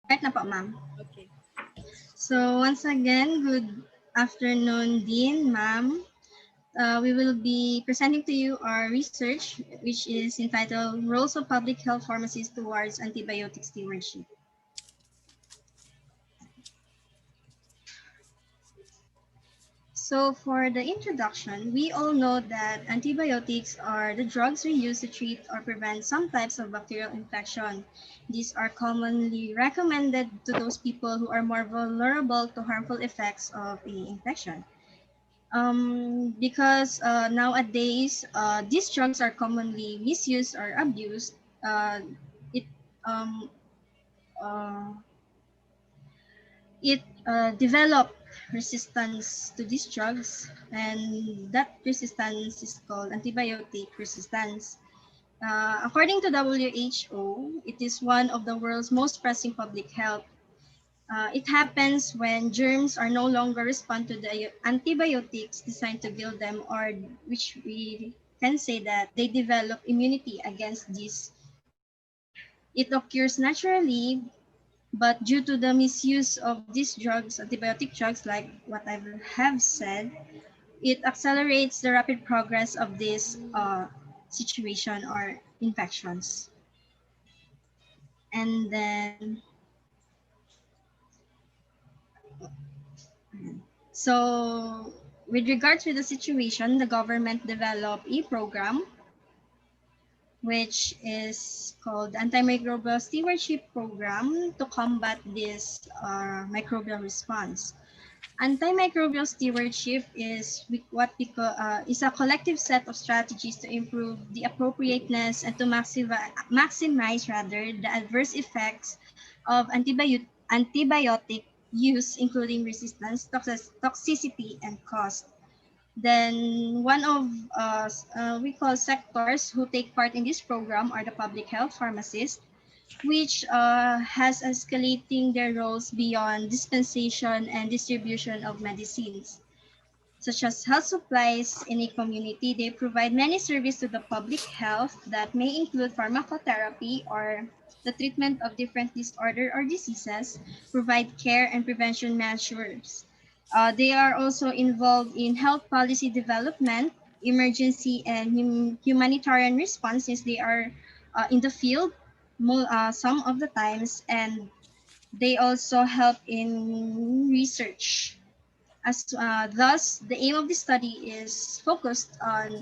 Right na po, ma'am. Okay. So once again, good afternoon, Dean, ma'am. We will be presenting to you our research, which is entitled Roles of Public Health Pharmacies Towards Antibiotic Stewardship. So for the introduction, we all know that antibiotics are the drugs we use to treat or prevent some types of bacterial infection. These are commonly recommended to those people who are more vulnerable to harmful effects of a infection. Because nowadays these drugs are commonly misused or abused, it um, uh, it developed resistance to these drugs, and that resistance is called antibiotic resistance. According to WHO, it is one of the world's most pressing public health. It happens when germs are no longer respond to the antibiotics designed to kill them, or which we can say that they develop immunity against these germs. It occurs naturally, but due to the misuse of these drugs, antibiotic drugs, like what I have said, it accelerates the rapid progress of this situation or infections. And then, so with regards to the situation, the government developed a program which is called Antimicrobial Stewardship Program to combat this microbial response. Antimicrobial stewardship is is a collective set of strategies to improve the appropriateness and to maximize rather the adverse effects of antibiotic use, including resistance, toxicity, and cost. Then one of we call sectors who take part in this program are the public health pharmacists, which has escalating their roles beyond dispensation and distribution of medicines, such as health supplies in a community. They provide many services to the public health that may include pharmacotherapy or the treatment of different disorders or diseases, provide care and prevention measures. They are also involved in health policy development, emergency and humanitarian response, since they are in the field some of the times, and they also help in research. Thus, the aim of the study is focused on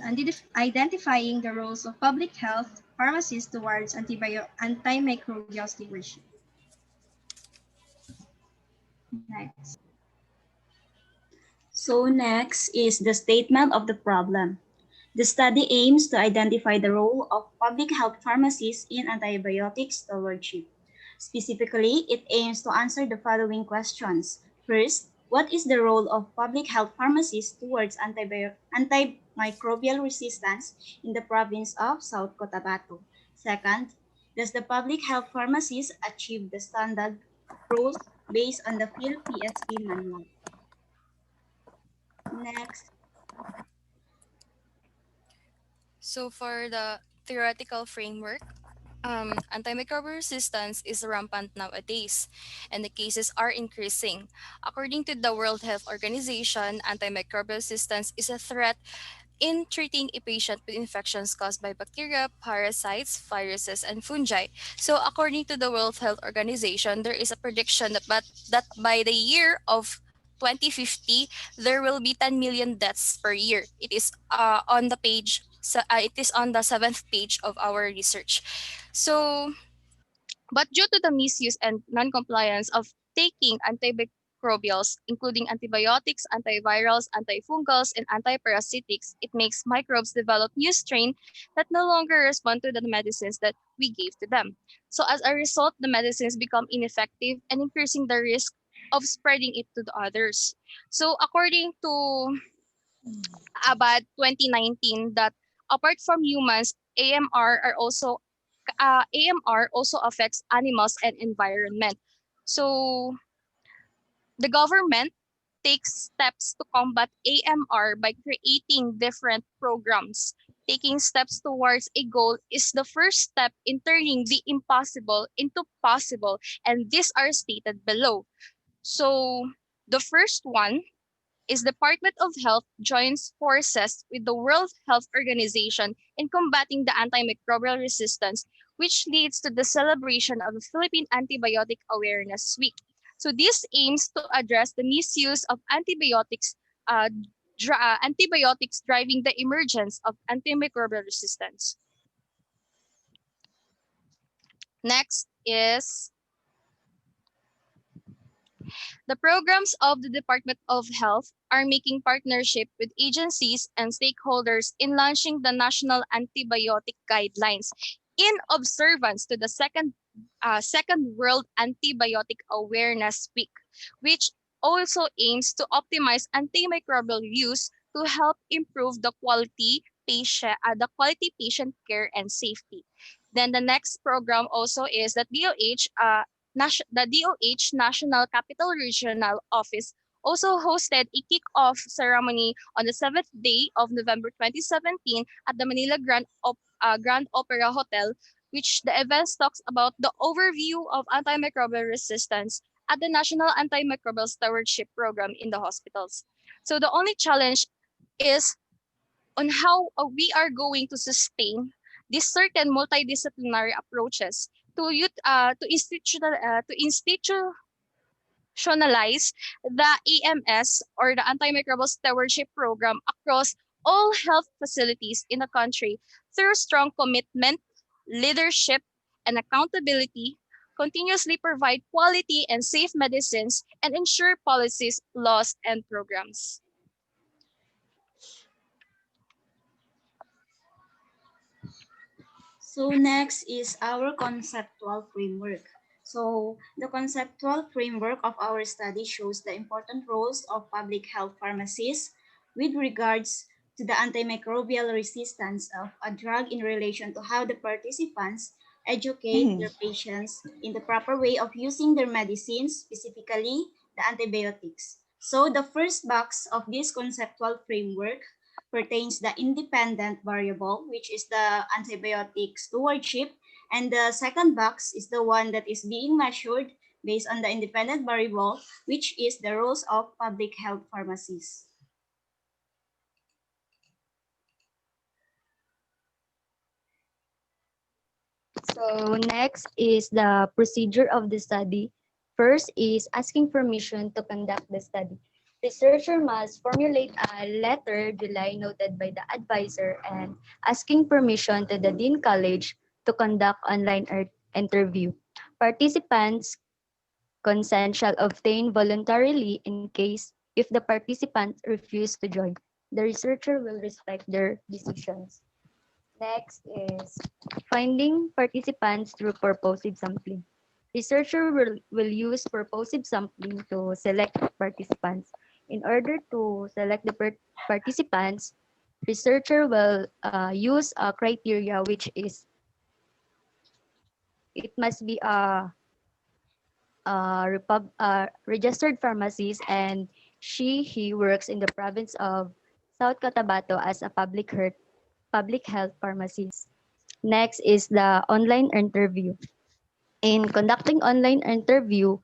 identifying the roles of public health pharmacists towards antimicrobial stewardship. Next. So next is the statement of the problem. The study aims to identify the role of public health pharmacies in antibiotic stewardship. Specifically, it aims to answer the following questions. First, what is the role of public health pharmacies towards antimicrobial resistance in the province of South Cotabato? Second, does the public health pharmacies achieve the standard rules based on the field PSP manual? Next. So for the theoretical framework, antimicrobial resistance is rampant nowadays, and the cases are increasing. According to the World Health Organization, antimicrobial resistance is a threat in treating a patient with infections caused by bacteria, parasites, viruses, and fungi. So, according to the World Health Organization, there is a prediction that by the year of 2050, there will be 10 million deaths per year. It is on the page. So, it is on the seventh page of our research. So, but due to the misuse and non-compliance of taking antimicrobials, including antibiotics, antivirals, antifungals, and antiparasitics, it makes microbes develop new strain that no longer respond to the medicines that we gave to them. So as a result, the medicines become ineffective and increasing the risk of spreading it to the others. So according to about 2019, that apart from humans, AMR also affects animals and environment. So the government takes steps to combat AMR by creating different programs. Taking steps towards a goal is the first step in turning the impossible into possible, and these are stated below. So, the first one is Department of Health joins forces with the World Health Organization in combating the antimicrobial resistance, which leads to the celebration of the Philippine Antibiotic Awareness Week. So this aims to address the misuse of uh, antibiotics driving the emergence of antimicrobial resistance. Next is the programs of the Department of Health are making partnership with agencies and stakeholders in launching the National Antibiotic Guidelines in observance to the Second World Antibiotic Awareness Week, which also aims to optimize antimicrobial use to help improve the quality patient care and safety. Then the next program also is that the DOH National Capital Regional Office also hosted a kick-off ceremony on the 7th day of November 2017 at the Manila Grand Opera Hotel, which the event talks about the overview of antimicrobial resistance at the National Antimicrobial Stewardship Program in the hospitals. So the only challenge is on how we are going to sustain these certain multidisciplinary approaches to institutionalize the AMS or the Antimicrobial Stewardship Program across all health facilities in the country through strong commitment, leadership, and accountability, continuously provide quality and safe medicines, and ensure policies, laws, and programs. So next is our conceptual framework. So the conceptual framework of our study shows the important roles of public health pharmacies with regards to the antimicrobial resistance of a drug in relation to how the participants educate Mhm. their patients in the proper way of using their medicines, specifically the antibiotics. So the first box of this conceptual framework pertains the independent variable, which is the antibiotic stewardship. And the second box is the one that is being measured based on the independent variable, which is the roles of public health pharmacies. So next is the procedure of the study. First is asking permission to conduct the study. Researcher must formulate a letter July noted by the advisor and asking permission to the Dean College to conduct online interview. Participants' consent shall obtain voluntarily in case if the participants refuse to join. The researcher will respect their decisions. Next is finding participants through purposive sampling. Researcher will use purposive sampling to select participants. In order to select the participants, researcher will use a criteria which is it must be a registered pharmacist and he works in the province of South Cotabato as a public health pharmacist. Next is the online interview. In conducting online interview,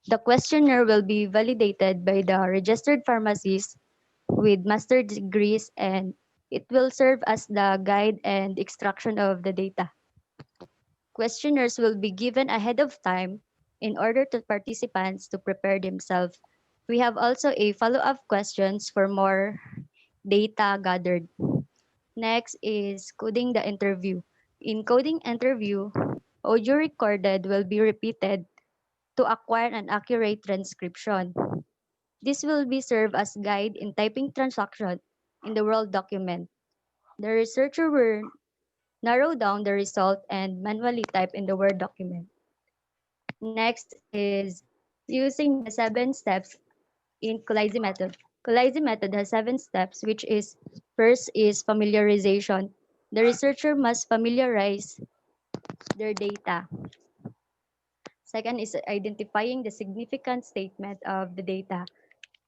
the questionnaire will be validated by the registered pharmacist with master degrees and it will serve as the guide and extraction of the data. Questionnaires will be given ahead of time in order to participants to prepare themselves. We have also a follow-up questions for more data gathered. Next is coding the interview. In coding interview, audio recorded will be repeated to acquire an accurate transcription. This will be served as guide in typing transaction in the Word document. The researcher will narrow down the result and manually type in the Word document. Next is using the 7 steps in Collazy method. Collazy method has 7 steps, which is first is familiarization. The researcher must familiarize their data. Second is identifying the significant statement of the data.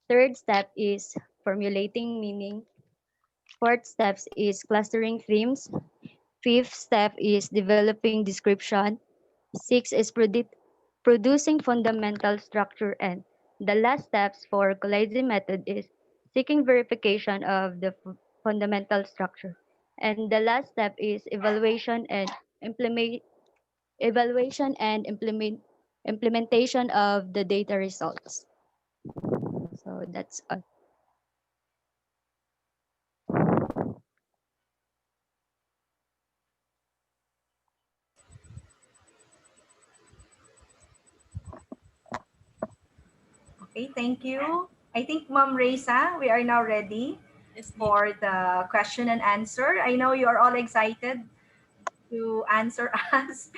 Third step is formulating meaning. Fourth steps is clustering themes. Fifth step is developing description. Six is producing fundamental structure, and the last steps for collaging method is seeking verification of the fundamental structure. And the last step is implement evaluation and implementation of the data results. So that's all. Okay, thank you. I think Ma'am Reza, we are now ready Yes, Dean. for the question and answer. I know you are all excited to answer us.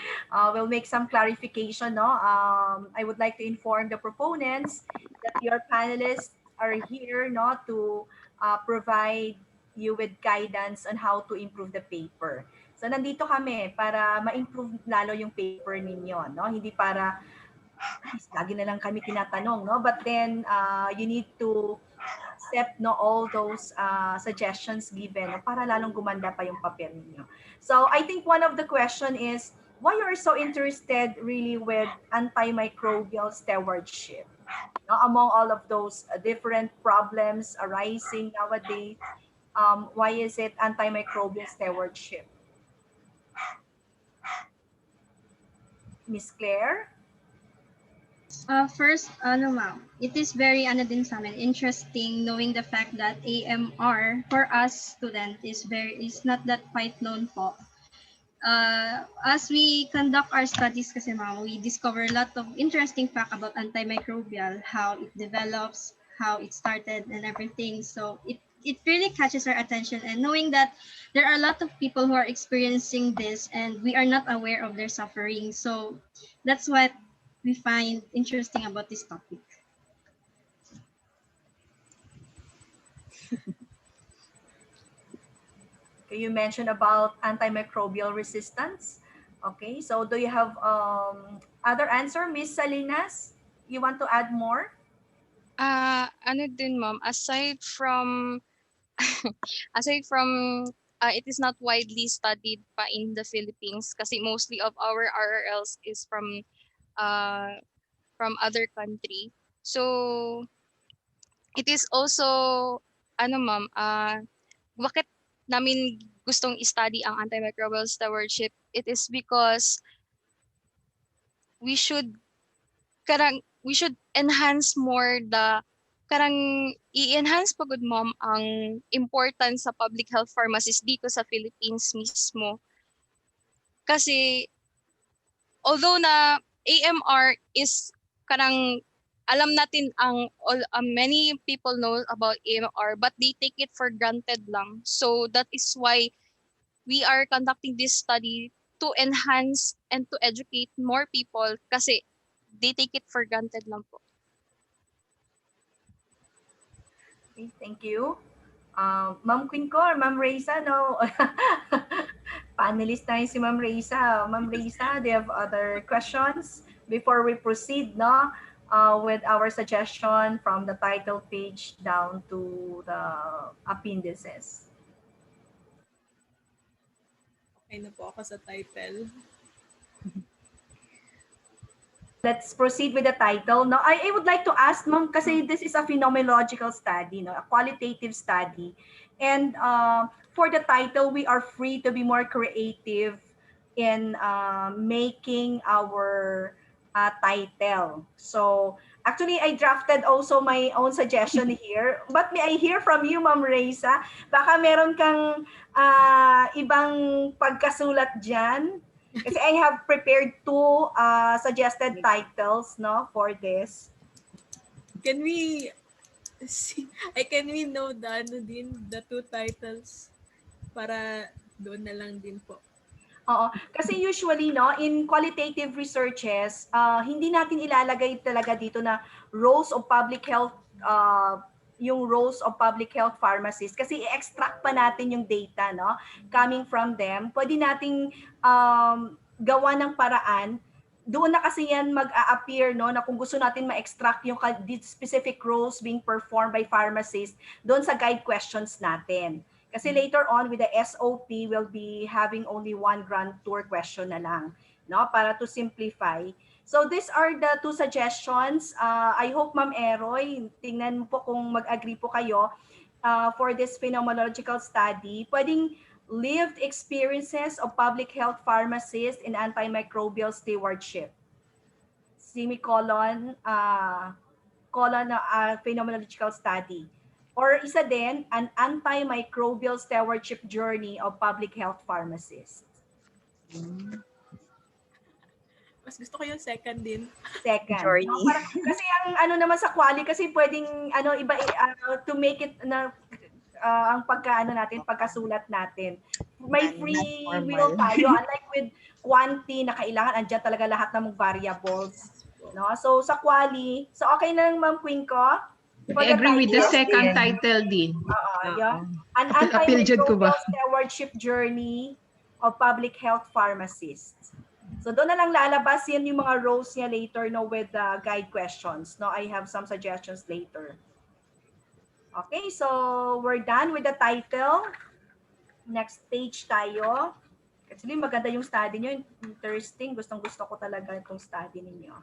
We'll make some clarification. No, I would like to inform the proponents that your panelists are here, not to provide you with guidance on how to improve the paper. So nandito kami para ma-improve lalo yung paper ninyo, no? Hindi para lagi na lang kami tinatanong, no? But then you need to accept no all those suggestions given no, para lalong gumanda pa yung papel ninyo. So I think one of the question is why you are so interested really with antimicrobial stewardship. No, among all of those different problems arising nowadays, why is it antimicrobial stewardship? Miss Claire? First, ano ma'am, it is very ano din sa amin, interesting knowing the fact that AMR for us student is not that quite known po. As we conduct our studies kasi ma'am, we discover a lot of interesting fact about antimicrobial, how it develops, how it started and everything. So it really catches our attention, and knowing that there are a lot of people who are experiencing this and we are not aware of their suffering. So that's what we find interesting about this topic. Okay, you mentioned about antimicrobial resistance. Okay, so do you have other answer, Miss Salinas? You want to add more? Ano din ma'am, aside from it is not widely studied pa in the Philippines kasi mostly of our RRLs is uh from other country. So it is also ano ma'am, bakit namin gustong i-study ang antimicrobial stewardship? It is because we should we should enhance more the karang i-enhance pagod ma'am ang importance sa public health pharmacies dito sa Philippines mismo. Kasi although na AMR is karang alam natin many people know about AMR but they take it for granted lang. So that is why we are conducting this study to enhance and to educate more people kasi they take it for granted lang po. Okay, thank you. Ma'am Queen or Ma'am Reza, no? Panelist tayo si Ma'am Reza. Ma'am Reza, do you have other questions before we proceed, no? With our suggestion from the title page down to the appendices. Okay na po ako sa title. Let's proceed with the title. Now, I would like to ask, Ma'am, kasi this is a phenomenological study, no, a qualitative study. And for the title, we are free to be more creative in making our title. So, actually, I drafted also my own suggestion here. But may I hear from you, Ma'am Reza? Baka meron kang ibang pagkasulat dyan? Kasi I have prepared two suggested titles, no, for this. Can we see, can we know the two titles para doon na lang din po. Oo. Kasi usually, no, in qualitative researches, hindi natin ilalagay talaga dito na roles of public health, yung roles of public health pharmacists. Kasi i-extract pa natin yung data, no, coming from them. Pwede nating gawa ng paraan. Doon na kasi yan mag-a-appear, no, na kung gusto natin ma-extract yung specific roles being performed by pharmacists doon sa guide questions natin. Kasi later on with the SOP, we'll be having only one grand tour question na lang, no? Para to simplify. So these are the two suggestions. I hope Ma'am Eroy, tingnan mo po kung mag-agree po kayo for this phenomenological study. Pwedeng lived experiences of public health pharmacists in antimicrobial stewardship. Semicolon, colon na phenomenological study. Or isa din, an antimicrobial stewardship journey of public health pharmacists. Mas gusto ko yung second din. Second. No? Journey. Kasi ang ano naman sa quali, kasi pwedeng ano, iba, to make it na ang pagkaano natin, pagkasulat natin. May Not free formal. will tayo. Unlike with quanti na kailangan, andyan talaga lahat ng variables. No? So sa quali, so okay na Ma'am Queen ko? For I agree with the Yes, second din. title din. Yeah. An Appeal jud ko ba? antimicrobial stewardship journey of public health pharmacists. So doon na lang lalabas yan yung mga roles niya later no with guide questions. No, I have some suggestions later. Okay, so we're done with the title. Next page tayo. Actually, maganda yung study nyo. Interesting. Gustong-gusto ko talaga itong study ninyo.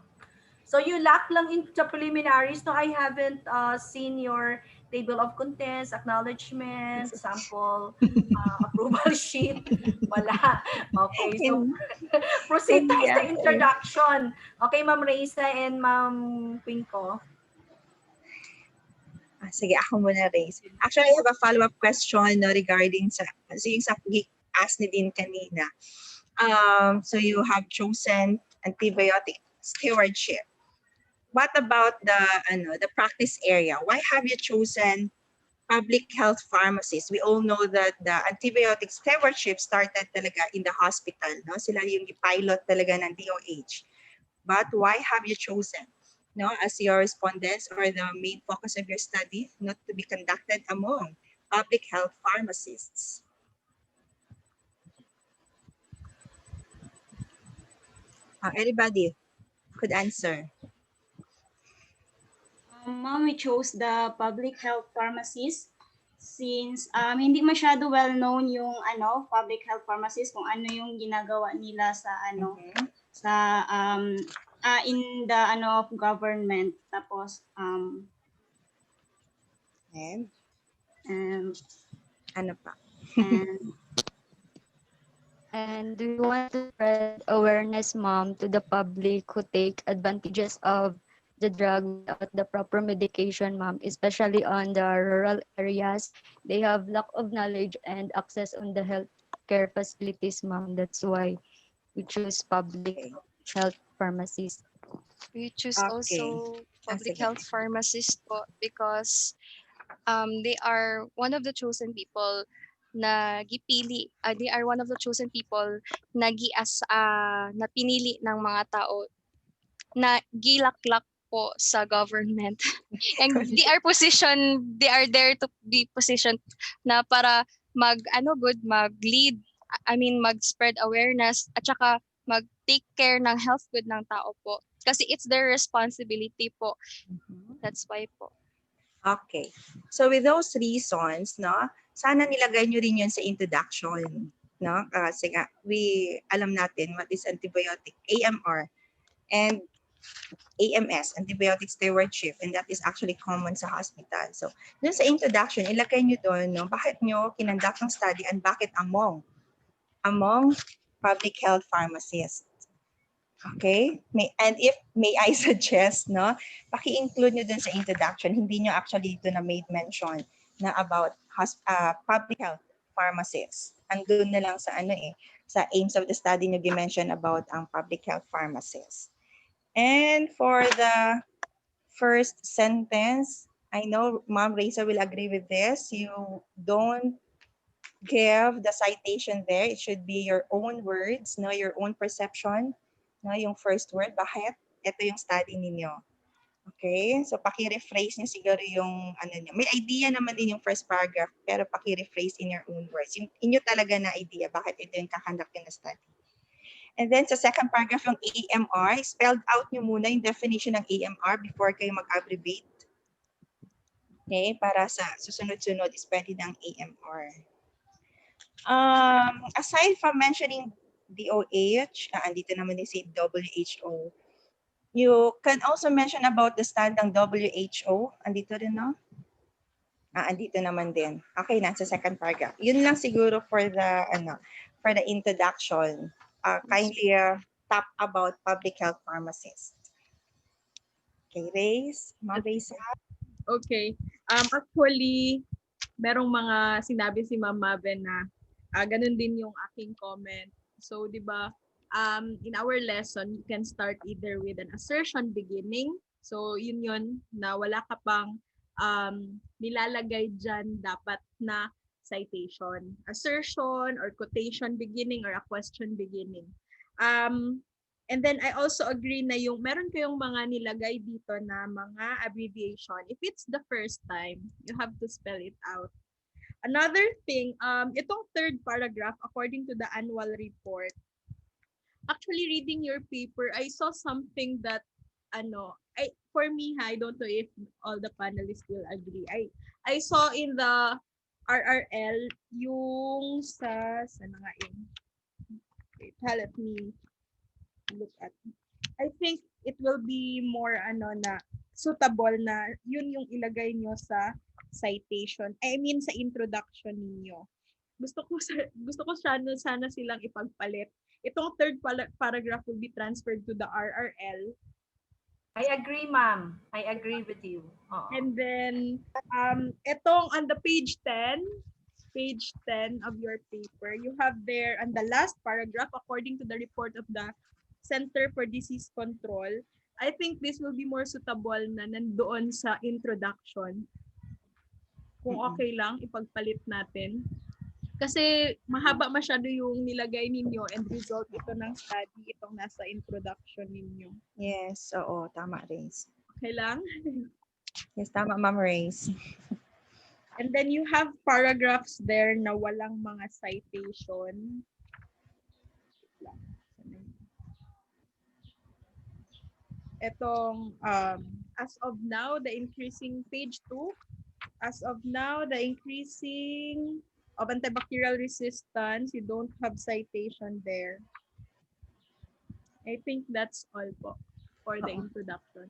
So you lack lang in the preliminaries. No, I haven't seen your table of contents, acknowledgement, sample, approval sheet. Wala. Okay, so proceed tayo sa introduction. Okay, Ma'am Reisa and Ma'am Pinko. Sige, ako muna, Race. Actually, I have a follow-up question no, regarding sa yung sa ask ni Din kanina. So you have chosen antibiotic stewardship. What about the practice area? Why have you chosen public health pharmacies? We all know that the antibiotic stewardship started talaga in the hospital. No? Sila yung pilot talaga ng DOH. But why have you chosen no, as your respondents or the main focus of your study not to be conducted among public health pharmacists? Anybody could answer. Ma'am, we chose the public health pharmacies since hindi masyado well known yung public health pharmacies kung ano yung ginagawa nila sa sa in the government, tapos And and ano pa? And we want to spread awareness, mom, to the public who take advantages of the drug without the proper medication, mom, especially on the rural areas. They have lack of knowledge and access on the healthcare facilities, mom. That's why we choose public health pharmacies. We choose Okay. also public sige. health pharmacists po because they are one of the chosen people na gipili. They are one of the chosen people na na pinili ng mga tao na gilaklak po sa government. And they are there to be positioned na para mag-lead, mag-spread awareness at saka mag-take care ng health good ng tao po. Kasi it's their responsibility po. That's why po. Okay. So with those reasons, no, sana nilagay nyo rin yun sa introduction. No? Kasi nga, alam natin what is antibiotic, AMR, and AMS, antibiotic stewardship, and that is actually common sa hospital. So, dun sa introduction, ilagay nyo doon, no, bakit nyo kinandak ng study and bakit among public health pharmacists. Okay? May I suggest, no, paki-include nyo dun sa introduction, hindi nyo actually dito na made mention na about public health pharmacists. Andun na lang sa sa aims of the study nyo gi-mention about ang public health pharmacists. And for the first sentence, I know Ma'am Reza will agree with this. You don't give the citation there. It should be your own words, no, your own perception. No, yung first word, bakit? Ito yung study ninyo. Okay? So, paki-rephrase niyo siguro yung niyo. May idea naman din yung first paragraph, pero paki-rephrase in your own words. Yung inyo talaga na idea, bakit ito yung kakandakin na study. And then, sa second paragraph, yung AMR, spelled out niyo muna yung definition ng AMR before kayo mag-abbreviate. Okay? Para sa susunod-sunod is pwede ng AMR. Aside from mentioning DOH, andito naman din si WHO. You can also mention about the stand ng WHO. Andito rin, no? Andito naman din. Okay, nasa second paragraph. Yun lang siguro for the introduction. Kindly talk about public health pharmacists. Okay, Race, Ma'am Race. Okay. Actually, merong mga sinabi si Ma'am Maven na ganun din yung aking comment. So, di ba, in our lesson, you can start either with an assertion beginning. So, yun na wala ka pang nilalagay dyan dapat na citation. Assertion or quotation beginning or a question beginning. And then I also agree na yung meron kayong mga nilagay dito na mga abbreviation. If it's the first time, you have to spell it out. Another thing, itong third paragraph, according to the annual report, actually reading your paper, I saw something that, for me, I don't know if all the panelists will agree. I saw in the RRL, yung saan nga yun? Wait, let me look at. I think it will be more na suitable na yun yung ilagay nyo sa citation. I mean sa introduction ninyo. Gusto ko sana silang ipagpalit. Itong third paragraph will be transferred to the RRL. I agree, ma'am. I agree with you. And then itong on the page 10 of your paper, you have there on the last paragraph, according to the report of the Center for Disease Control, I think this will be more suitable na nandoon sa introduction. Kung okay lang, ipagpalit natin. Kasi mahaba masyado yung nilagay ninyo and result ito ng study, itong nasa introduction ninyo. Yes, oo, tama, Race. Okay lang? Yes, tama, Ma'am Race. And then you have paragraphs there na walang mga citation. Itong as of now, the increasing page 2, as of now, the increasing of antibacterial resistance, you don't have citation there. I think that's all po for the introduction.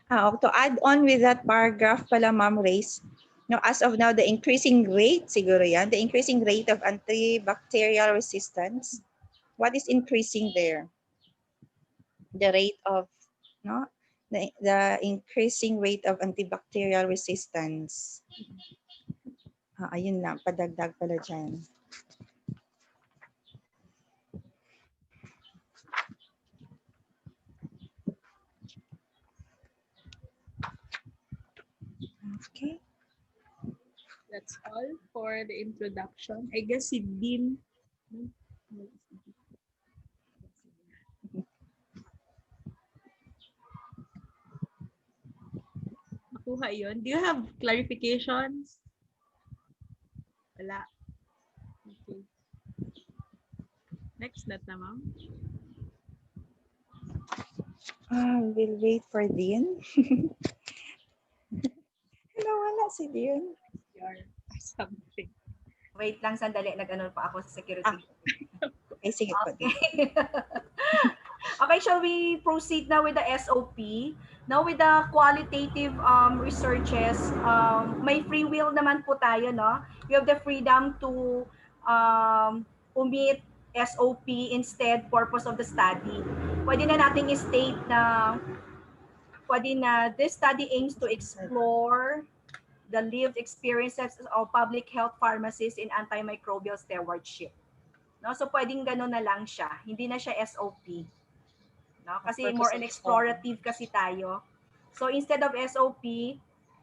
To add on with that paragraph pala, Ma'am Race, no, as of now, the increasing rate, siguro yan, the increasing rate of antibacterial resistance. What is increasing there? The rate of, no? The increasing rate of antibacterial resistance. Ayun lang, padagdag pala dyan. Okay. That's all for the introduction. I guess si Dean. Nakuha yun. Do you have clarifications? Wala. Okay. Next na ma'am. We'll wait for Dean. Hello, wala si Dean. Something. Wait lang, sandali. Nag-ano pa ako sa security. Okay, sige po. Okay. Okay, shall we proceed now with the SOP? Now with the qualitative researches, may free will naman po tayo, no? You have the freedom to omit SOP instead purpose of the study. Pwede na nating state na this study aims to explore the lived experiences of public health pharmacists in antimicrobial stewardship. No? So pwedeng gano'n na lang siya. Hindi na siya SOP. No? Kasi more an explorative kasi tayo. So instead of SOP,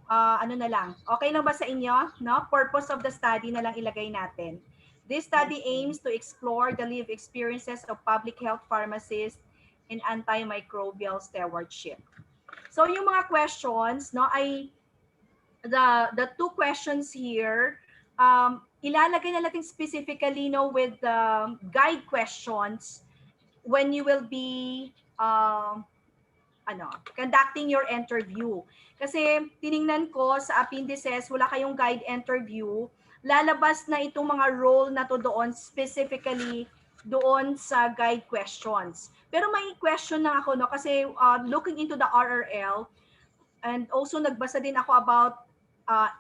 ano na lang. Okay lang ba sa inyo? No? Purpose of the study na lang ilagay natin. This study aims to explore the lived experiences of public health pharmacists in antimicrobial stewardship. So yung mga questions, no, ay the two questions here, ilalagay na natin specifically, no, with the guide questions when you will be conducting your interview. Kasi tiningnan ko sa appendices, wala kayong guide interview. lalabas na itong mga role na to doon, specifically doon sa guide questions. Pero may question na ako, no, kasi looking into the RRL, and also nagbasa din ako about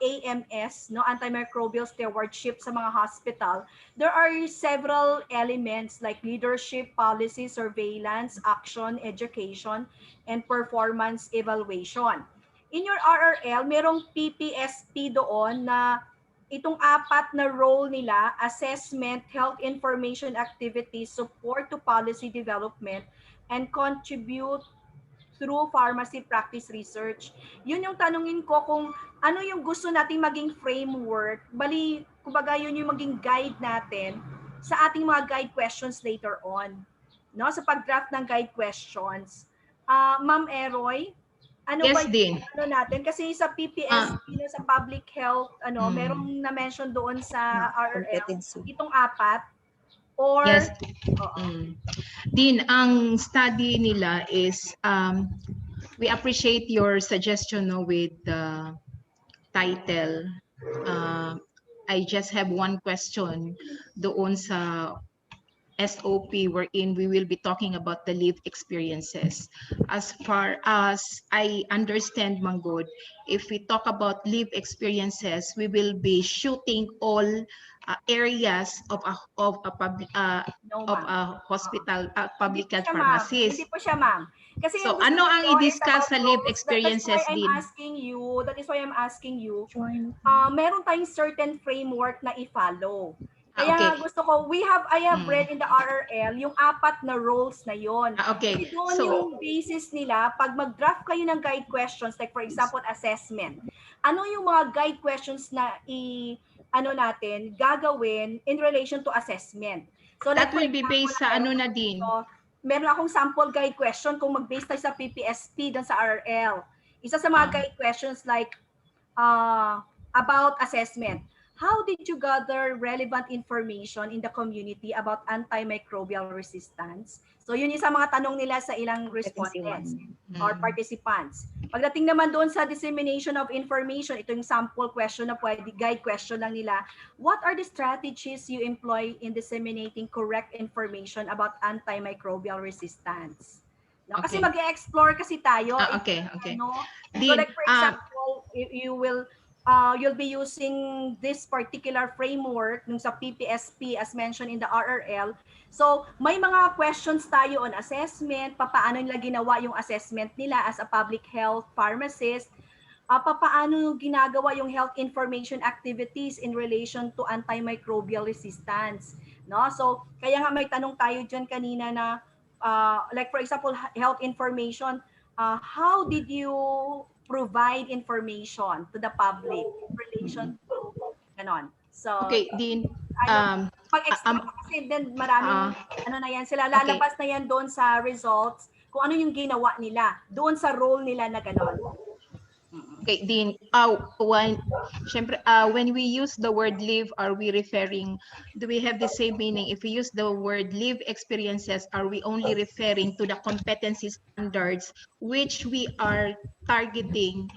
AMS, no, antimicrobial stewardship sa mga hospital. There are several elements like leadership, policy, surveillance, action, education, and performance evaluation. In your RRL, merong PPSP doon na itong apat na role nila: assessment, health information activities, support to policy development, and contribute through pharmacy practice research. Yun yung tanungin ko, kung ano yung gusto nating maging framework. Bali, kumbaga yun yung maging guide natin sa ating mga guide questions later on. No, sa pag-draft ng guide questions. Ma'am Eroy, ano ba Yes, yung Din. ano natin? Kasi sa PPS, sa public health, Mm. merong na-mention doon sa RRL, Competency. itong apat, or Yes. Din, ang study nila is, we appreciate your suggestion, no, with the title. I just have one question doon sa SOP wherein we will be talking about the lived experiences. As far as I understand, Manggod, if we talk about lived experiences, we will be shooting all areas of a public no, of ma'am. a hospital, public Hindi po health siya, ma'am. pharmacist. Hindi po siya, ma'am. Kasi So yung gusto ano ko ang po is i-discuss about sa lived roles. That's why experiences I'm din? asking you. That is why I'm asking you. Join. Meron tayong certain framework na i-follow. Kaya Okay. nga gusto ko, I have Mm. read in the RRL yung apat na roles na yon. Okay. Kasi doon So yung basis nila, pag mag-draft kayo ng guide questions, like for example, assessment, ano yung mga guide questions na natin, gagawin in relation to assessment. So like that for will be example, based sa ano na din? meron akong sample guide question kung mag-base tayo sa PPSP doon sa RRL. Isa sa mga guide questions like about assessment. How did you gather relevant information in the community about antimicrobial resistance? So yun yung sa mga tanong nila sa ilang Competency respondents one. or participants. Pagdating naman doon sa dissemination of information, ito yung sample question na pwede, guide question lang nila. What are the strategies you employ in disseminating correct information about antimicrobial resistance? No, kasi Okay. mag-explore kasi tayo. Okay. So Din, like for example, you'll be using this particular framework nung sa PPSP as mentioned in the RRL. So, may mga questions tayo on assessment, paano nila ginawa yung assessment nila as a public health pharmacist, paano ginagawa yung health information activities in relation to antimicrobial resistance. No? So, kaya nga may tanong tayo dyan kanina na, like for example, health information, how did you provide information to the public in relation to ganon. So, okay, Din, pag-explore kasi then maraming na yan sila, lalabas na yan doon sa results kung ano yung ginawa nila doon sa role nila na ganon. okay, Din, when we use the word live, are we referring, do we have the same meaning? If we use the word live experiences, are we only referring to the competency standards which we are targeting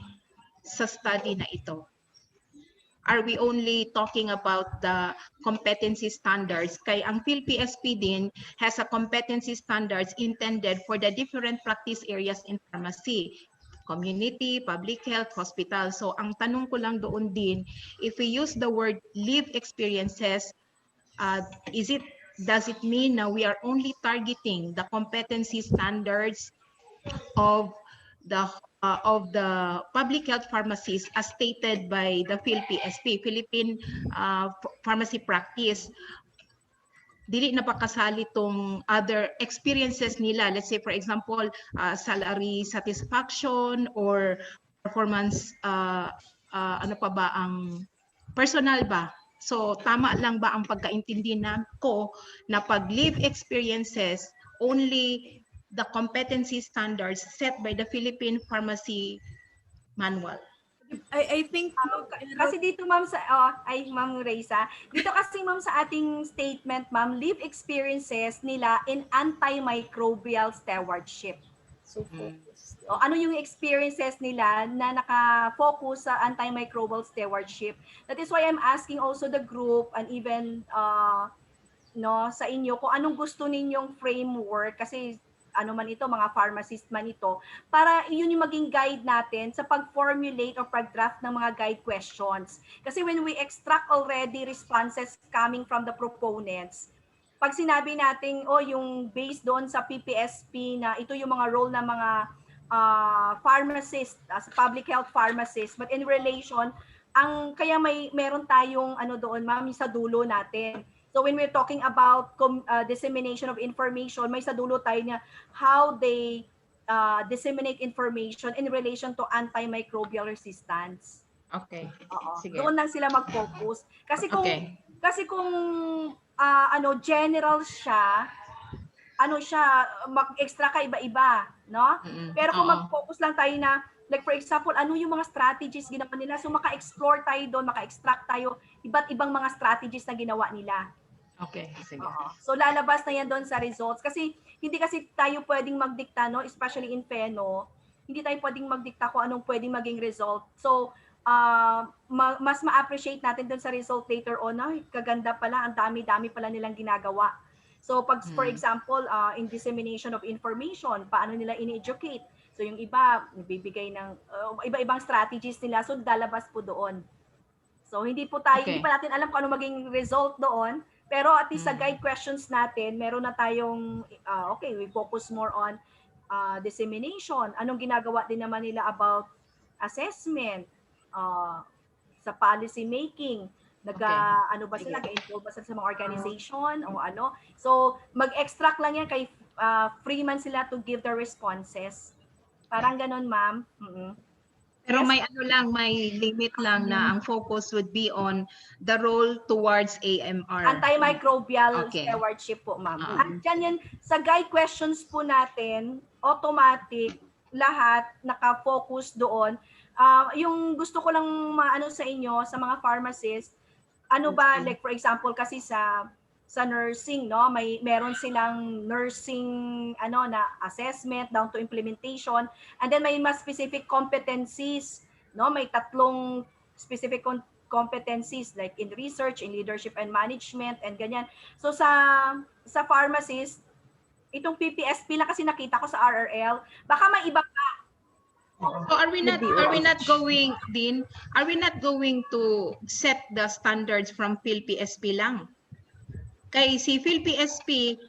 sa study na ito? Are we only talking about the competency standards? Kaya ang PhilPSP din has a competency standards intended for the different practice areas in pharmacy, community, public health, hospital. So ang tanong ko lang doon din, if we use the word lived experiences, does it mean na we are only targeting the competency standards of the public health pharmacies as stated by the PhilPSP, Philippine Pharmacy Practice? Dili na pakasali tong other experiences nila. Let's say for example, salary satisfaction or performance, ano pa ba ang personal ba? So tama lang ba ang pagkaintindi ko na pag live experiences, only the competency standards set by the Philippine Pharmacy Manual? I think Kasi dito ma'am Ma'am Reza, dito kasi ma'am sa ating statement ma'am, live experiences nila in antimicrobial stewardship. So focus. O, ano yung experiences nila na naka-focus sa antimicrobial stewardship? That is why I'm asking also the group and even no sa inyo kung anong gusto ninyong framework kasi ano man ito, mga pharmacist man ito, para yun yung maging guide natin sa pag-formulate or pag-draft ng mga guide questions. Kasi when we extract already responses coming from the proponents, pag sinabi natin, oh, yung based doon sa PPSP na ito yung mga role ng mga pharmacist, as public health pharmacist, but in relation, kaya meron tayong ano doon, ma'am, sa dulo natin. So when we're talking about dissemination of information, may sa dulo tayo niya how they disseminate information in relation to antimicrobial resistance. Okay. Oo. Sige. Doon lang sila mag-focus. Kasi kung Okay. general siya, mag-extra ka iba-iba, no? Pero kung mag-focus lang tayo na like for example, ano yung mga strategies ginawa nila? So maka-explore tayo doon, maka-extract tayo iba't ibang mga strategies na ginawa nila. Okay, sige. So lalabas na yan doon sa results kasi hindi kasi tayo pwedeng magdikta, no, especially in Peno, hindi tayo pwedeng magdikta kung anong pwedeng maging result. So mas ma-appreciate natin doon sa result later on, na kaganda pala, ang dami-dami pala nilang ginagawa. So pag for example, in dissemination of information, paano nila in-educate? So yung iba nagbibigay ng iba-ibang strategies nila, so lalabas po doon. So hindi pa natin alam kung ano maging result doon, pero at least sa guide questions natin, meron na tayong okay, we focus more on dissemination. Anong ginagawa din naman nila about assessment, sa policy making, ano ba sila, nag-involve ba sila sa mga organization o ano. So mag-extract lang yan kay free man sila to give their responses. Parang ganon, ma'am. Pero Yes. may ano lang, may limit lang na ang focus would be on the role towards AMR. Antimicrobial stewardship po, ma'am. At yan sa guide questions po natin, automatic, lahat naka-focus doon. Yung gusto ko lang maano sa inyo, sa mga pharmacists, ano ba, like for example, kasi sa nursing, no, meron silang nursing na assessment down to implementation, and then may mas specific competencies, no, may 3 specific competencies like in research, in leadership and management, and ganyan. So sa pharmacist, itong PPSP lang kasi nakita ko sa RRL, baka may iba pa. So are we not going, Dean? Are we not going to set the standards from PhilPSP lang? Kay si PhilPSP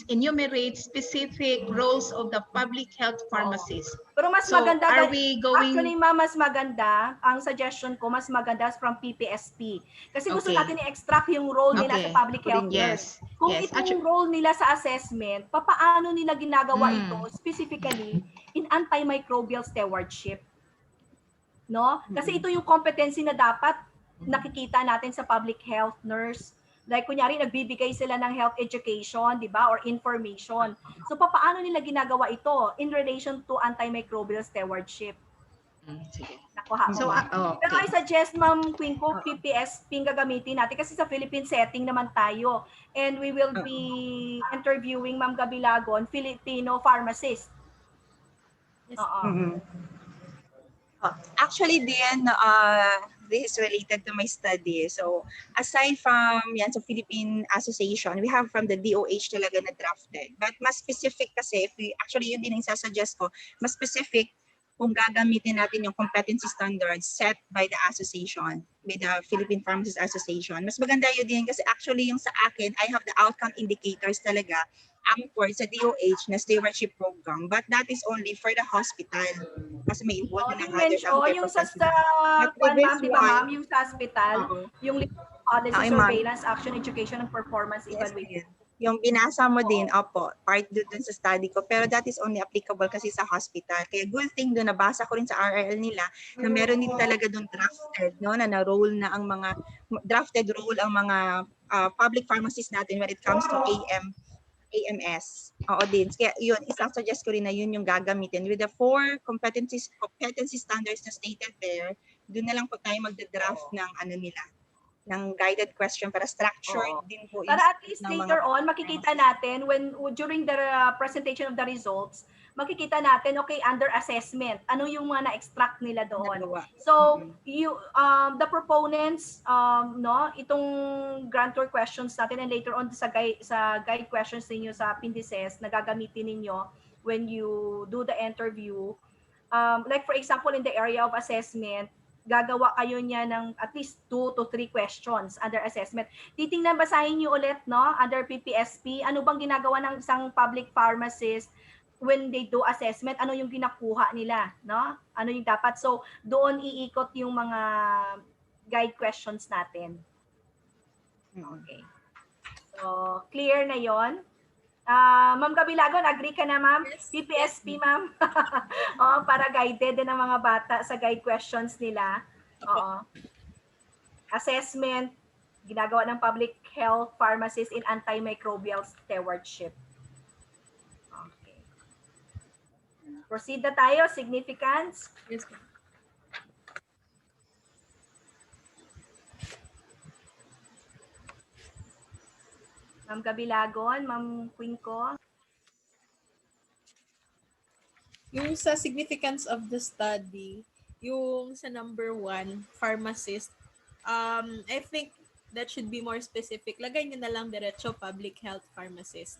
enumerates specific roles of the public health pharmacist. Pero mas So, maganda, are we going... actually, ma'am, mas maganda, ang suggestion ko, mas maganda from PPSP. Kasi gusto natin i-extract yung role nila sa public health nurse. Kung itong role nila sa assessment, paano nila ginagawa ito specifically in antimicrobial stewardship? No? Kasi ito yung competency na dapat nakikita natin sa public health nurse. Like kunyari nagbibigay sila ng health education, 'di ba, or information. So paano nila ginagawa ito in relation to antimicrobial stewardship? Sige. Nakuha mo. Pero I suggest, Ma'am Quinco, PPSP ang gagamitin natin kasi sa Philippine setting naman tayo. And we will be interviewing Ma'am Gabilagon, Filipino pharmacist. Actually, din, this is related to my study. So, aside from yan sa Philippine Association, we have from the DOH talaga na drafted. But mas specific kasi, actually yun din ang sasuggest ko, mas specific kung gagamitin natin yung competency standards set by the association, by the Philippine Pharmacist Association. Mas maganda yun din kasi actually yung sa akin, I have the outcome indicators talaga anchored sa DOH na stewardship program, but that is only for the hospital kasi may involved ng others. Yung sa ma'am, di ba ma'am, yung sa hospital, yung policy, surveillance, action, education, and performance evaluation. Yung binasa mo din, part dun sa study ko, pero that is only applicable kasi sa hospital. Kaya good thing doon, nabasa ko rin sa RRL nila na meron din talaga doon drafted, no, na role na ang mga, drafted role ang mga public pharmacists natin when it comes to AMS. Oo din. Kaya yun, isang-suggest ko rin na yun yung gagamitin. With the 4 competency standards na stated there, doon na lang po tayo magda-draft ng ano nila, ng guided question para structured Oo. din po yung Para at sagot least ng mga later on, makikita natin during the presentation of the results, makikita natin, okay, under assessment, ano yung mga na-extract nila doon. nagawa. So, the proponents, no, itong grantor questions natin and later on sa guide questions ninyo sa appendices na gagamitin ninyo when you do the interview, like for example, in the area of assessment, gagawa kayo niya ng at least 2 to 3 questions under assessment. Titingnan, basahin niyo ulit, no, under PPSP, ano bang ginagawa ng isang public pharmacist when they do assessment, ano yung ginakuha nila, no? Ano yung dapat. So, doon iikot yung mga guide questions natin. Okay. So, clear na yon. Ma'am Kabilagon, agree ka na, ma'am? Yes. PPSP, ma'am. Oo, para guided din ng mga bata sa guide questions nila. Oo. Assessment, ginagawa ng public health pharmacist in antimicrobial stewardship. Okay. Proceed na tayo. Significance. Yes. Ma'am Kabilagon, Ma'am Quinco. Yung sa significance of the study, yung sa number 1, pharmacist, I think that should be more specific. Lagay nyo na lang diretso public health pharmacist.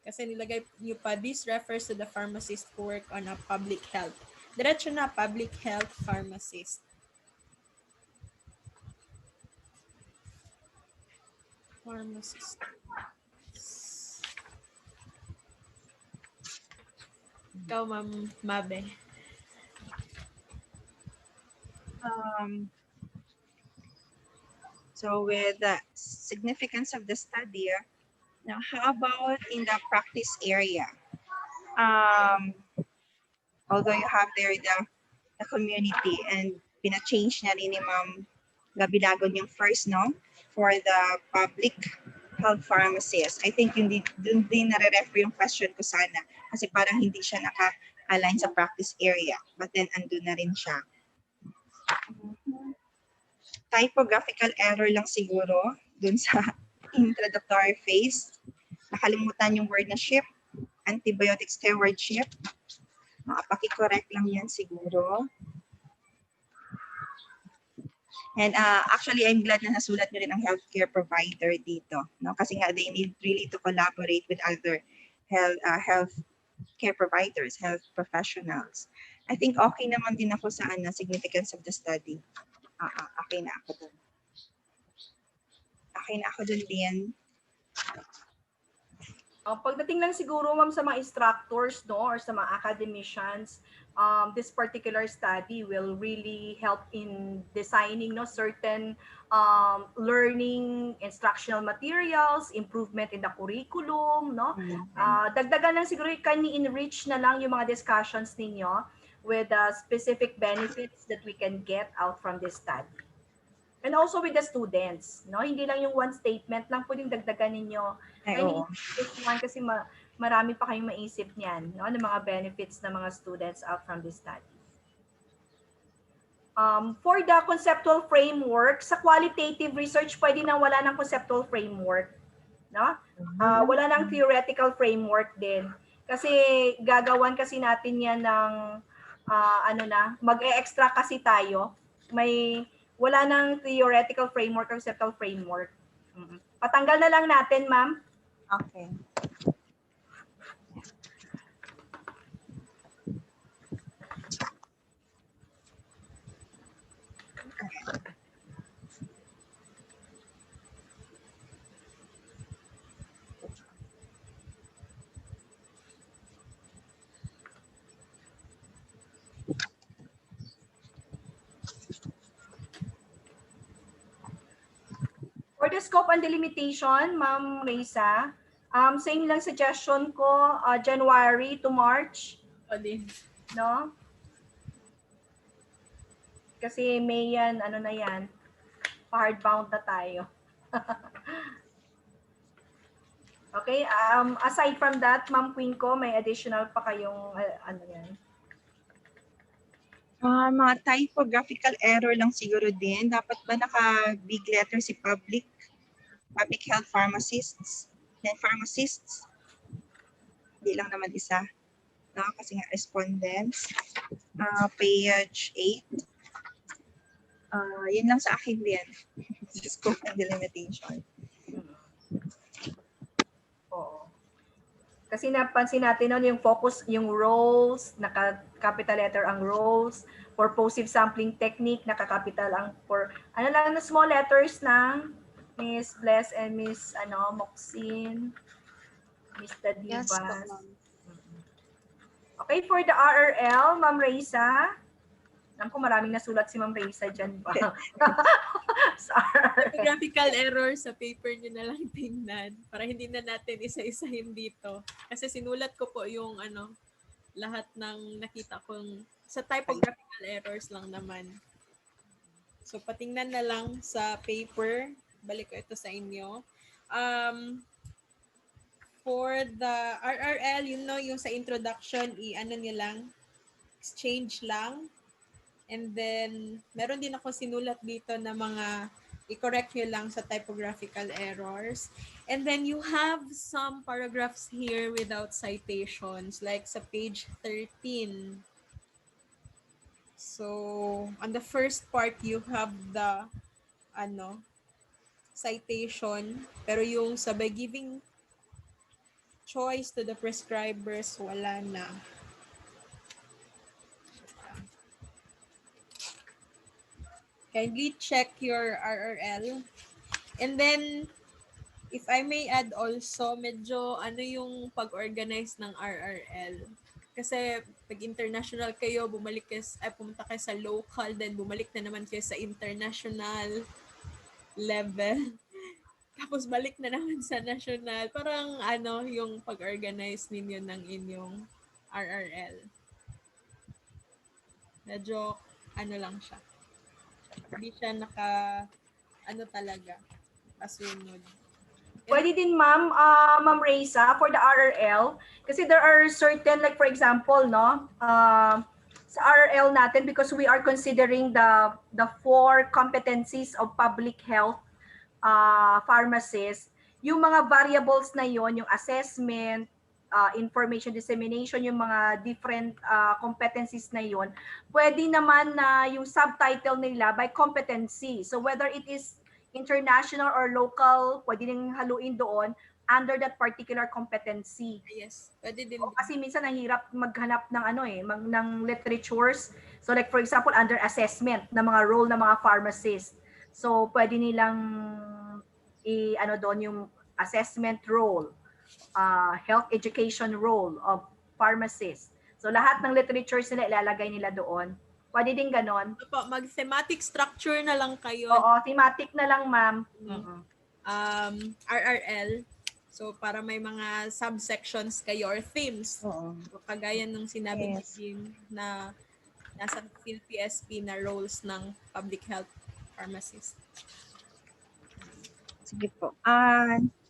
Kasi nilagay nyo pa, this refers to the pharmacist who work on a public health. Diretso na, public health pharmacist. Pharmacist. Ikaw, Ma'am Mabe. So with the significance of the study, now how about in the practice area? Although you have there the community and pina-change na rin ni Ma'am Gabilagon yung first, no? For the public health pharmacist. I think yun din nare-refer yung question ko sana. Kasi parang hindi siya naka-align sa practice area. But then andun na rin siya. Typographical error lang siguro dun sa introductory phase. Nakalimutan yung word na ship, antibiotic stewardship. Paki-correct lang yan siguro. And actually, I'm glad na nasulat nyo rin ang healthcare provider dito. No? Kasi nga, they need really to collaborate with other health care providers, health professionals. I think okay naman din ako sa significance of the study. Okay na ako dun. Okay na ako dun din. Pagdating lang siguro, ma'am, sa mga instructors, no, or sa mga academicians, this particular study will really help in designing, no, certain learning instructional materials, improvement in the curriculum, no. Dagdagan lang siguro, can enrich na lang yung mga discussions ninyo with specific benefits that we can get out from this study. And also with the students, no? Hindi lang yung one statement lang pwedeng dagdagan ninyo. Just one kasi marami pa kayong maisip niyan, no? Ng mga benefits ng mga students out from this study. For the conceptual framework, sa qualitative research, pwede nang wala ng conceptual framework, no? Wala ng theoretical framework din. Kasi gagawan kasi natin yan ng mag-e-extra kasi tayo. Wala nang theoretical framework or conceptual framework. Patanggal na lang natin, ma'am. Okay. For the scope and delimitation, Ma'am Reza, same lang suggestion ko, January to March. No? Kasi May yan, ano na yan, hardbound na tayo. Okay, aside from that, Ma'am Queen ko, may additional pa kayong ano yan? Mga typographical error lang siguro din. Dapat ba naka-big letter si public health pharmacists? Then pharmacists, hindi lang naman isa. No? Kasi nga respondents. Page 8. Yun lang sa akin din. Sa scope and delimitation. Oo. Kasi napansin natin noon yung focus, yung roles, naka-capital letter ang roles, purposive sampling technique, naka-capital ang ano lang na small letters ng Miss Bless and Miss Moxin, Miss Yes po, Tadibas. ma'am. Okay, for the RRL, Ma'am Raiza. Alam ko maraming nasulat si Ma'am Raiza dyan ba? Sa RRL. Graphical error sa paper nyo na lang tingnan para hindi na natin isa-isahin dito. Kasi sinulat ko po yung lahat ng nakita kong sa typographical errors lang naman. So patingnan na lang sa paper. Balik ko ito sa inyo. For the RRL, yung sa introduction, i-ano nyo lang, exchange lang. And then, meron din ako sinulat dito na mga i-correct nyo lang sa typographical errors. And then, you have some paragraphs here without citations, like sa page 13. So, on the first part, you have the citation. Pero yung sa by giving choice to the prescribers, wala na. Kindly check your RRL. And then, if I may add also, medyo yung pag-organize ng RRL. Kasi pag international kayo, pumunta kayo sa local, then bumalik na naman kayo sa international level. Tapos balik na naman sa national. Parang yung pag-organize ninyo ng inyong RRL. Medyo lang siya. Hindi siya talaga, kasunod. Pwede din ma'am, Ma'am Raiza, for the RRL, kasi there are certain, like for example, no, sa RRL natin, because we are considering the 4 competencies of public health pharmacist, yung mga variables na yon, yung assessment, information dissemination, yung mga different competencies na yon, pwede naman na yung subtitle nila by competency. So whether it is international or local, pwede rin haluin doon under that particular competency. Yes, pwede din. Kasi minsan nahirap maghanap ng ng literatures. So like for example, under assessment ng mga role ng mga pharmacists. So pwede nilang doon yung assessment role, health education role of pharmacists. So lahat ng literatures nila ilalagay nila doon. Pwede din ganon. Mag-thematic structure na lang kayo. Oo, thematic na lang, ma'am. RRL. So, para may mga subsections kayo or themes. Oo. So, kagaya ng sinabi Yes. din na nasa PhilPSP na roles ng public health pharmacist. Sige po.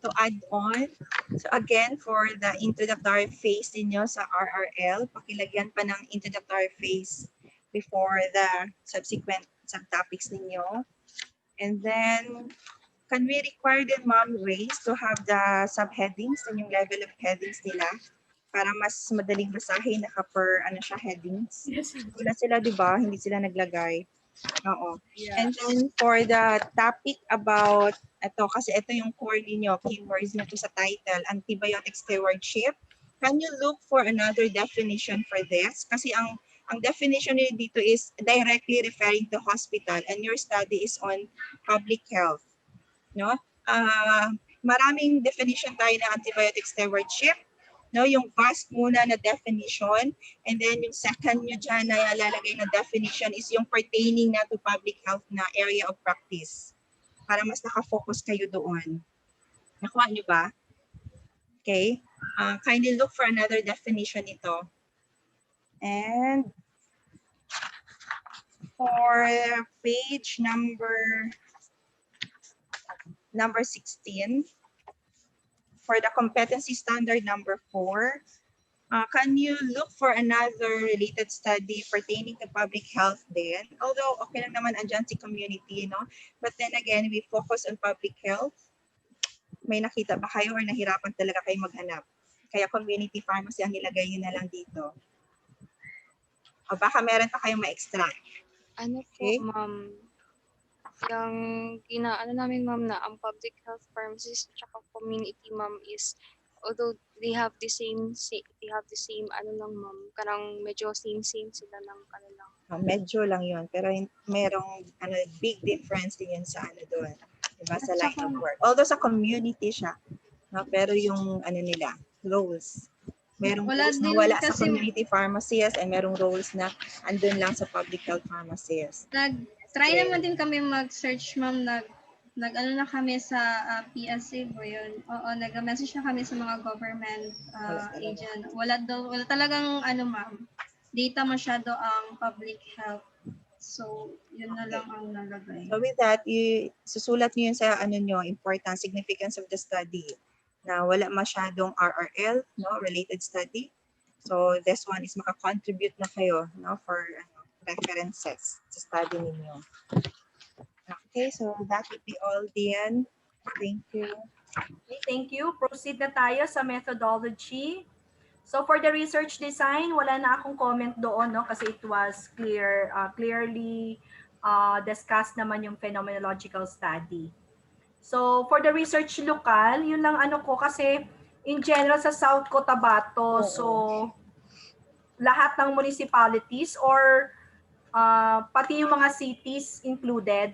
To add on, so again, for the introductory phase ninyo sa RRL, pakilagyan pa ng introductory phase before the subsequent subtopics ninyo. And then, can we require din, Ma'am Grace, to have the subheadings and yung level of headings nila para mas madaling basahin, naka-per headings? Yes. Wala sila, di ba? Hindi sila naglagay. Oo. Yeah. And then for the topic about, kasi ito yung core ninyo, keywords nito sa title, antibiotic stewardship. Can you look for another definition for this? Kasi ang definition nila dito is directly referring to hospital and your study is on public health. No? Maraming definition tayo ng antibiotic stewardship. No, yung vast muna na definition, and then yung second nyo dyan na lalagay na definition is yung pertaining na to public health na area of practice para mas nakafocus kayo doon. Nakuha nyo ba? Okay. Kindly look for another definition ito. And for page number 16, for the competency standard number 4, Can you look for another related study pertaining to public health din? Although, okay lang naman andyan si community, no? But then again, we focus on public health. May nakita ba kayo or nahirapan talaga kayo maghanap? Kaya community pharmacy ang nilagay nyo na lang dito. O baka meron pa kayong ma-extra. Ano po, Okay? ma'am, yung ano namin, ma'am, na ang public health pharmacist tsaka community, ma'am, is although they have the same ano lang, ma'am, karang medyo same sila ng kanilang. Medyo lang yun. Pero merong big difference din yun sa doon. Diba? Sa line of work. Although sa community siya. No? Pero yung nila, roles. Merong Wala roles na din wala sa kasi community pharmacist and merong roles na andun lang sa public health pharmacist. nag-try naman din kami mag-search, ma'am. Nag-ano na kami sa PSA po yun. Oo, nag-message na kami sa mga government agent. Wala talagang ma'am. Data masyado ang public health. So, yun na lang ang nalagay. So with that, susulat niyo yun sa important significance of the study na wala masyadong RRL, no, related study. So this one is maka-contribute na kayo, no, for references sa study ninyo. Okay, so that would be all, Dian. Thank you. Okay, thank you. Proceed na tayo sa methodology. So for the research design, wala na akong comment doon, no, kasi it was clearly discussed naman yung phenomenological study. So for the research lokal, yun lang ko kasi in general sa South Cotabato, so lahat ng municipalities or pati yung mga cities included,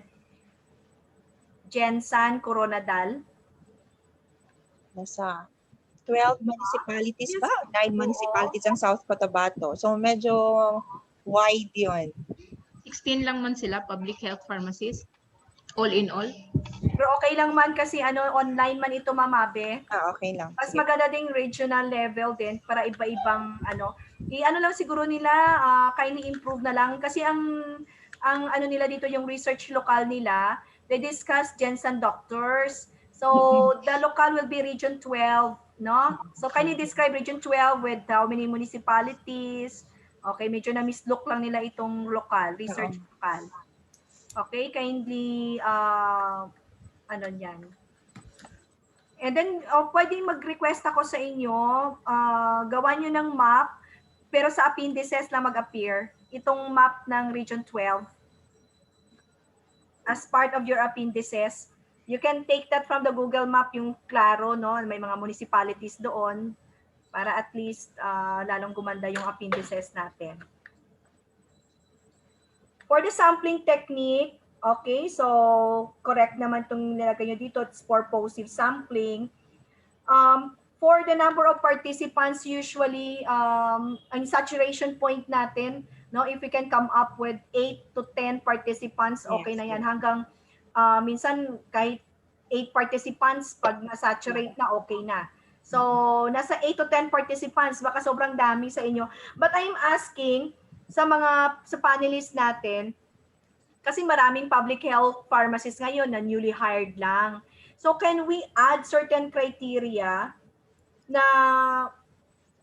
Jensan, Coronadal. Nasa 12 municipalities ba? 9 municipalities ang South Cotabato. So medyo wide yun. 16 lang man sila, public health pharmacies, all in all. Pero okay lang man kasi online man ito, mamabe. Okay lang. Mas Sige. maganda ding regional level din para iba-ibang lang siguro nila, kindly improve na lang kasi ang nila dito yung research local nila, they discuss Jensen doctors. So the local will be region 12, no? So kindly describe region 12 with how many municipalities. Okay, medyo na mislook lang nila itong local, research local. Okay, kindly yan. And then, pwedeng mag-request ako sa inyo, gawa nyo ng map, pero sa appendices lang mag-appear, itong map ng Region 12. As part of your appendices, you can take that from the Google Map, yung klaro, no? May mga municipalities doon, para at least lalong gumanda yung appendices natin. For the sampling technique, okay, so correct naman itong nilagay nyo dito, it's purposive sampling. For the number of participants, usually, ang saturation point natin, no, if we can come up with 8 to 10 participants, okay na yan. Hanggang minsan kahit 8 participants, pag na-saturate na, okay na. So, nasa 8 to 10 participants, baka sobrang dami sa inyo. But I'm asking sa panelists natin, kasi maraming public health pharmacists ngayon na newly hired lang. So can we add certain criteria na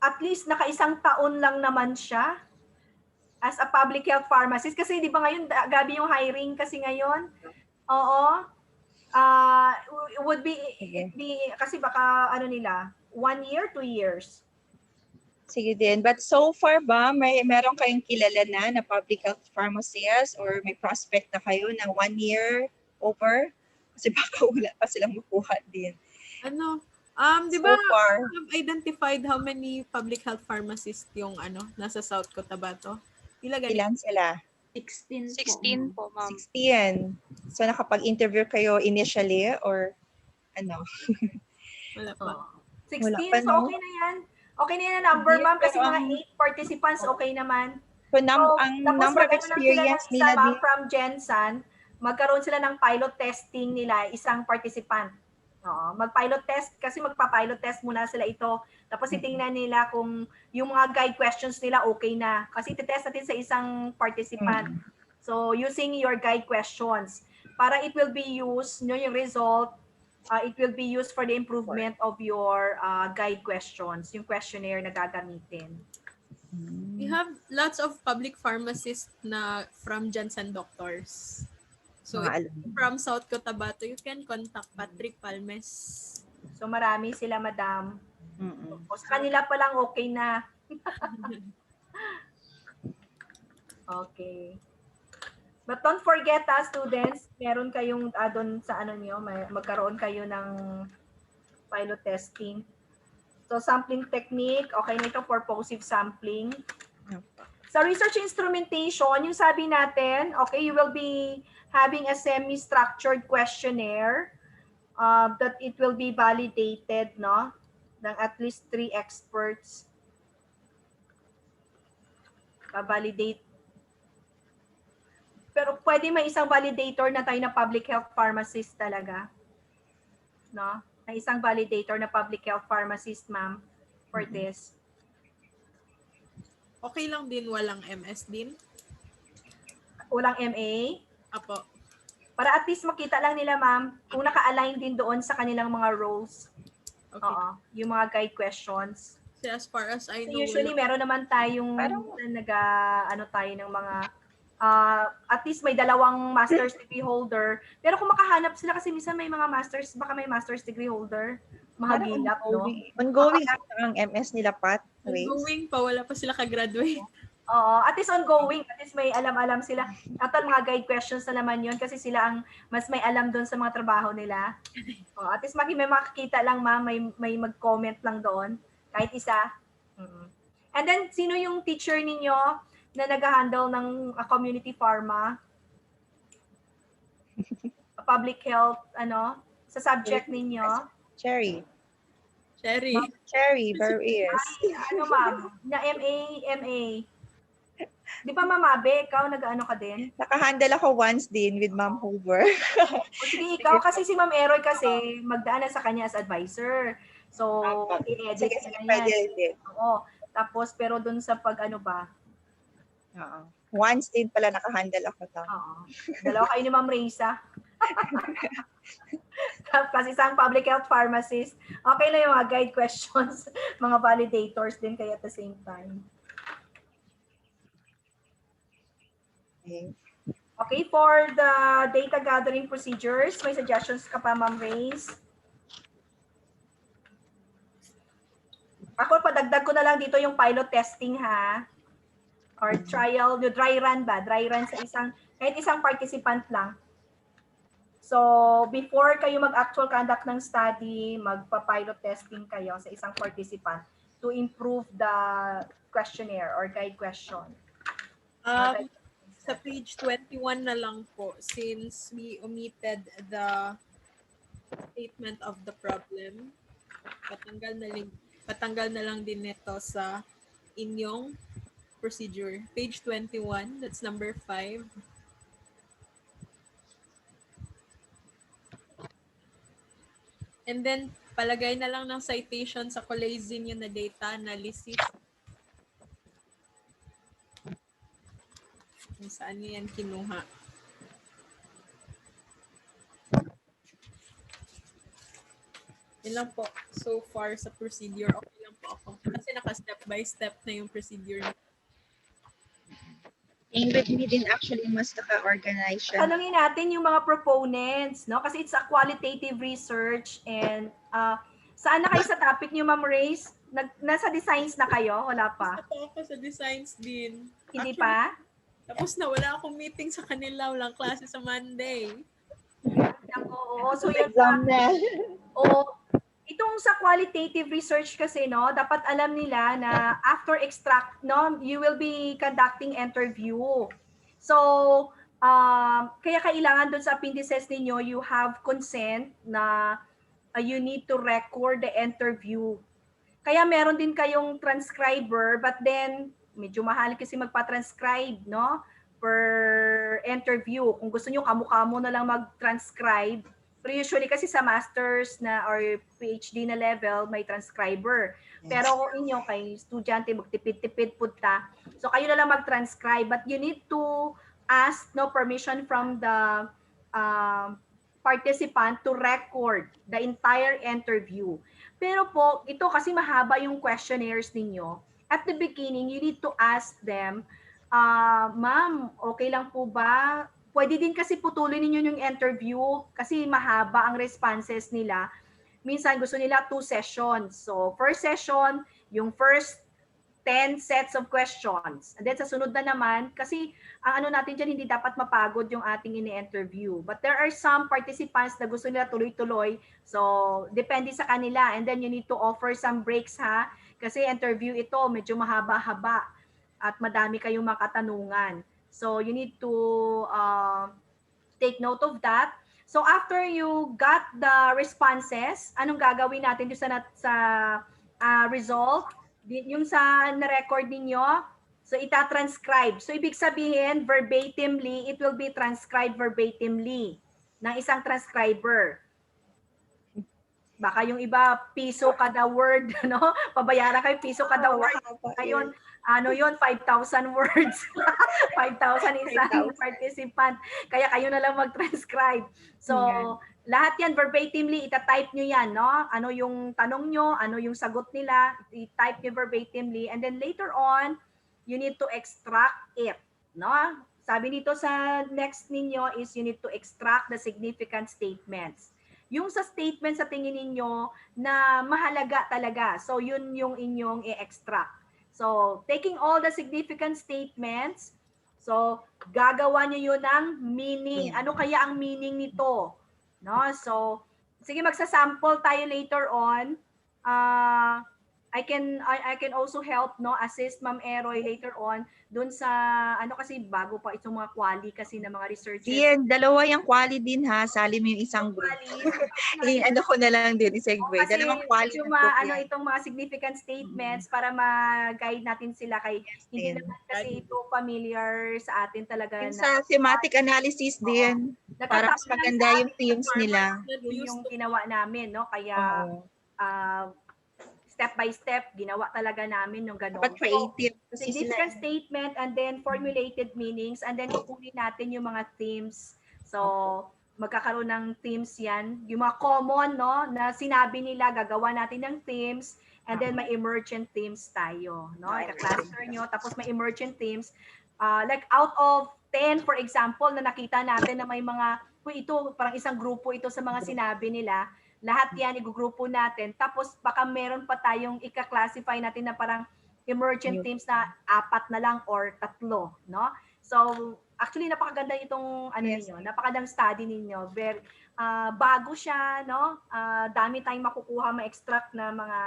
at least naka-isang taon lang naman siya as a public health pharmacist? Kasi di ba ngayon, gabi yung hiring kasi ngayon? Oo. Would be, kasi baka 1 year, 2 years. Sige din. But so far ba, meron kayong kilala na public health pharmacist or may prospect na kayo na 1 year over? Kasi baka wala pa silang makuha din. Di ba, So far, have identified how many public health pharmacists yung nasa South Cotabato? ilan sila? 16 po, ma'am. 16. So nakapag-interview kayo initially or Wala pa. 16, Wala pa, so no? okay na yan. Okay na yan number, Hindi, ma'am, kasi pero mga 8 participants, okay naman. So, So, ang tapos number of mag-ano lang sila ng experience isa, nila ma'am, din, from Jensan, magkaroon sila ng pilot testing nila, isang participant. Mag-pilot test, kasi magpa-pilot test muna sila ito. Tapos itingnan nila kung yung mga guide questions nila okay na. Kasi titest natin sa isang participant. So, using your guide questions, para it will be used, yung result, it will be used for the improvement of your guide questions, yung questionnaire na gagamitin. We have lots of public pharmacists na from Janssen Doctors. So, Mga if alumni. from South Cotabato, you can contact Patrick Palmes. So marami sila, madam. Mm-mm. O sa kanila pa lang okay na. Okay. But don't forget, students, meron kayong doon sa ano niyo, magkaroon kayo ng pilot testing. So sampling technique, okay na ito for purposive sampling. Sa research instrumentation, yung sabi natin, okay, you will be having a semi-structured questionnaire that it will be validated, no, ng at least 3 experts. Validate. Pero pwede may isang validator na tayo na public health pharmacist talaga. No? Na isang validator na public health pharmacist, ma'am, for this. Okay lang din walang MS din. Walang MA. Apo. Para at least makita lang nila, ma'am, kung naka-align din doon sa kanilang mga roles. Okay. Oo. Yung mga guide questions. So as far as I So know, usually meron naman tayong ano tayo ng mga at least may dalawang master's degree holder. Pero kung makahanap sila kasi minsan may mga masters, baka may master's degree holder. Mahagilap, no? Ongoing ata ang MS nila, Pat. ongoing pa, wala pa sila ka-graduate. Oo, at least ongoing, at least may alam-alam sila. At mga guide questions na naman yun kasi sila ang mas may alam doon sa mga trabaho nila. At least may makikita lang, ma'am, may mag-comment lang doon. Kahit isa. And then, sino yung teacher ninyo na nag-handle ng community pharma? Public health, sa subject ninyo? Cherry. Cherry. Cherry, very is. Ma'am? Na MA. Di ba, Ma'am Abe, ikaw nag-ano ka din? Nakahandle ako once din with Ma'am Hoover. Sige, ikaw kasi si Ma'am Eroy kasi magdaan na sa kanya as advisor. So, i-edit na yan. Oo. Tapos, pero dun sa pag-ano ba? Oo. Once din pala nakahandle ako to. Oo. Dalawa kayo ni Ma'am Reza. Kasi isang public health pharmacist. Okay na yung mga guide questions, mga validators din kayo at the same time. Okay, for the data gathering procedures, may suggestions ka pa, Ma'am Reyes? Ako, padagdag ko na lang dito yung pilot testing, ha? Or trial, yung dry run ba? Dry run sa kahit isang participant lang. So, before kayo mag-actual conduct ng study, magpa-pilot testing kayo sa isang participant to improve the questionnaire or guide question. Sa page 21 na lang po, since we omitted the statement of the problem, patanggal na lang din nito sa inyong procedure. Page 21, that's number 5. And then, palagay na lang ng citation sa collagen yun na data analysis. Kung saan niyo yan kinuha. Yun lang po. So far sa procedure, okay lang po ako. Kasi naka-step by step na yung procedure. And with me din actually mas naka-organize siya. Tanungin natin yung mga proponents, no? Kasi it's a qualitative research and saan na kayo sa topic niyo, Ma'am Reyes? Nasa designs na kayo? Wala pa? Tapos ako sa designs din. Hindi Actually, pa? Tapos na, wala akong meeting sa kanila. Walang klase sa Monday. Oo, so yun na. Itong sa qualitative research kasi, no, dapat alam nila na after extract, no, you will be conducting interview. So, kaya kailangan doon sa appendices ninyo, you have consent na you need to record the interview. Kaya meron din kayong transcriber, but then medyo mahal kasi magpa-transcribe, no? Per interview. Kung gusto nyo, kamukha-mo na lang mag-transcribe. Pero usually kasi sa master's na or PhD na level, may transcriber. Pero kung inyo, kay estudyante, magtipid-tipid punta. So kayo na lang mag-transcribe. But you need to ask no permission from the participant to record the entire interview. Pero po, ito kasi mahaba yung questionnaires ninyo. At the beginning, you need to ask them, ma'am, okay lang po ba? Pwede din kasi putulin ninyo yung interview kasi mahaba ang responses nila. Minsan gusto nila 2 sessions. So, first session, yung first 10 sets of questions. And then sa sunod na naman, kasi ang ano natin dyan, hindi dapat mapagod yung ating ini-interview. But there are some participants na gusto nila tuloy-tuloy. So, depende sa kanila. And then you need to offer some breaks ha. Kasi interview ito, medyo mahaba-haba. At madami kayong makatanungan. So, you need to take note of that. So after you got the responses, anong gagawin natin sa result? Yung sa na-record ninyo, so ita-transcribe. So ibig sabihin, verbatimly, it will be transcribed verbatimly ng isang transcriber. Baka yung iba, piso kada word, no? Pabayaran kayo, piso kada word. Ngayon, ano yun, 5,000 words. 5,000 isang participant. Kaya kayo na lang mag-transcribe. So, lahat yan verbatimly, ita-type nyo yan, no? Ano yung tanong nyo, ano yung sagot nila, i-type nyo verbatimly. And then later on, you need to extract it, no? Sabi nito sa next ninyo is you need to extract the significant statements. Yung sa statement sa tingin ninyo na mahalaga talaga. So, yun yung inyong i-extract. So, taking all the significant statements, so, gagawa nyo yun ng meaning. Ano kaya ang meaning nito? No? So, sige, magsasample tayo later on. I can also help, no, assist Ma'am Eroy later on dun sa ano kasi bago pa itong mga quali kasi ng mga researchers. Yan, dalawa yung quali din ha. Sali mo yung isang group. Ano ko na lang din, i-segue. Dalawang quali yung na group itong mga significant statements para ma-guide natin sila kay hindi naman kasi ito familiar sa atin talaga. Yung sa thematic analysis din. Para mas maganda yung themes nila. Yun yung ginawa namin, no? Kaya step by step, ginawa talaga namin yung gano'n. Dapat creative. So, significant statement and then formulated meanings and then kukunin natin yung mga themes. So, magkakaroon ng themes yan. Yung mga common, no, na sinabi nila, gagawa natin ng themes and then may emergent themes tayo. No? Ika-cluster nyo, tapos may emergent themes. Like out of 10, for example, na nakita natin na may mga, ito, parang isang grupo ito sa mga sinabi nila, lahat yan igugrupo natin. Tapos baka meron pa tayong ika-classify natin na parang emergent themes na 4 na lang or 3, no? So, actually napakaganda itong ano ninyo, napakagandang study ninyo. Very bago siya, no? Dami tayong makukuha, ma-extract na mga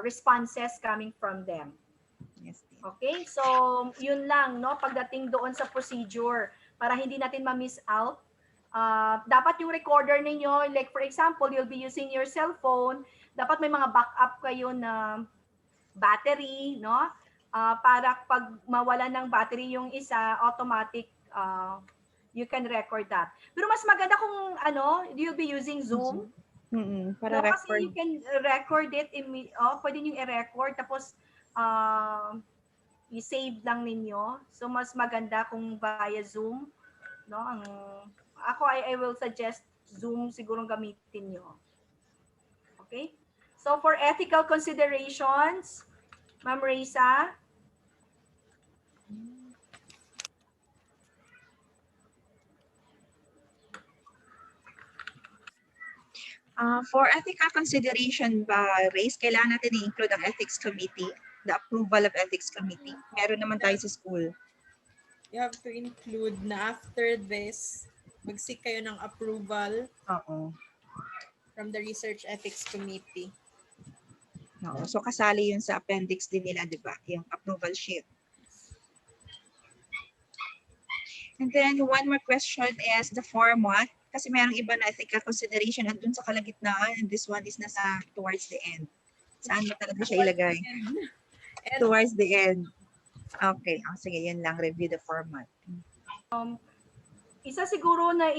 responses coming from them. Okay? So, yun lang, no? Pagdating doon sa procedure para hindi natin ma-miss out. Dapat yung recorder ninyo, like for example, you'll be using your cellphone, dapat may mga backup kayo na battery, no? Para pag mawala ng battery yung isa, automatic, you can record that. Pero mas maganda kung ano, you'll be using Zoom. Para record. Kasi you can record it, pwede nyo i-record, tapos i-save lang ninyo. So mas maganda kung via Zoom, no? Ako, I will suggest Zoom siguro gamitin nyo. Okay? So, for ethical considerations, Ma'am Reza? For ethical consideration ba, Race, kailangan natin i-include ang ethics committee, the approval of ethics committee. Meron naman tayo sa school. You have to include na after this, mag-seek kayo ng approval from the Research Ethics Committee. So kasali yun sa appendix din nila, di ba? Yung approval sheet. And then one more question is the format. Kasi mayroong iba na ethical consideration andun sa kalagitnaan and this one is nasa towards the end. Saan mo talaga siya ilagay? Towards the end. Okay. Sige, yun lang. Review the format. Isa siguro na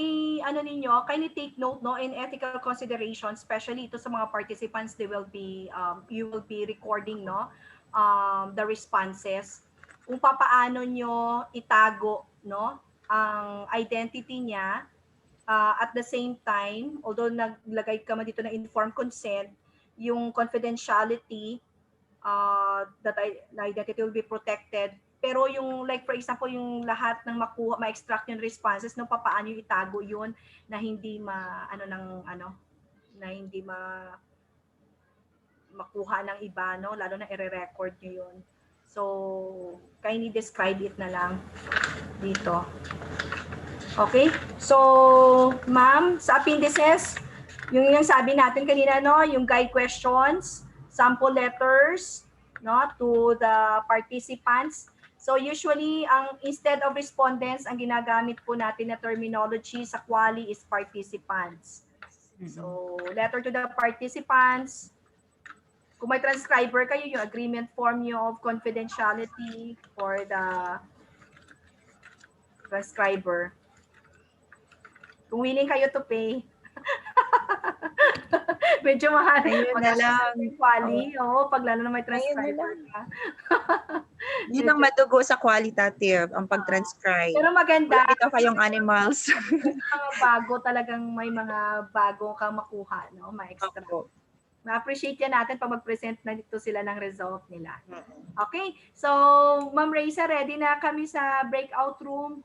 ano ninyo, kindly take note, no, in ethical consideration, especially ito sa mga participants, they will be you will be recording, no, the responses, kung papaano nyo itago, no, ang identity niya, at the same time, although naglagay ka man dito na informed consent, yung confidentiality, that the identity will be protected. Pero yung like for example, yung lahat ng makuha, ma-extract yung responses, no, papaano yung itago yun na hindi na hindi makuha ng iba, no, lalo na i-record nyo yun. So, kindly describe it na lang dito. Okay? So, ma'am, sa appendices, yung sabi natin kanina, no, yung guide questions, sample letters, no, to the participants. So, usually, instead of respondents, ang ginagamit po natin na terminology sa QALY is participants. So, letter to the participants. Kung may transcriber kayo, yung agreement form nyo of confidentiality for the transcriber. Kung willing kayo to pay, medyo mahal. Ayun na lang. Quali, pag lalo na may transcriber ka. Yun ang madugo sa qualitative, ang pag-transcribe. Pero maganda. Wala ito kayong animals. Mga bago, talagang may mga bago kang makuha, no? Ma-extra. Ma-appreciate yan natin pag mag-present na dito sila ng result nila. Okay, so Ma'am Raisa, ready na kami sa breakout room.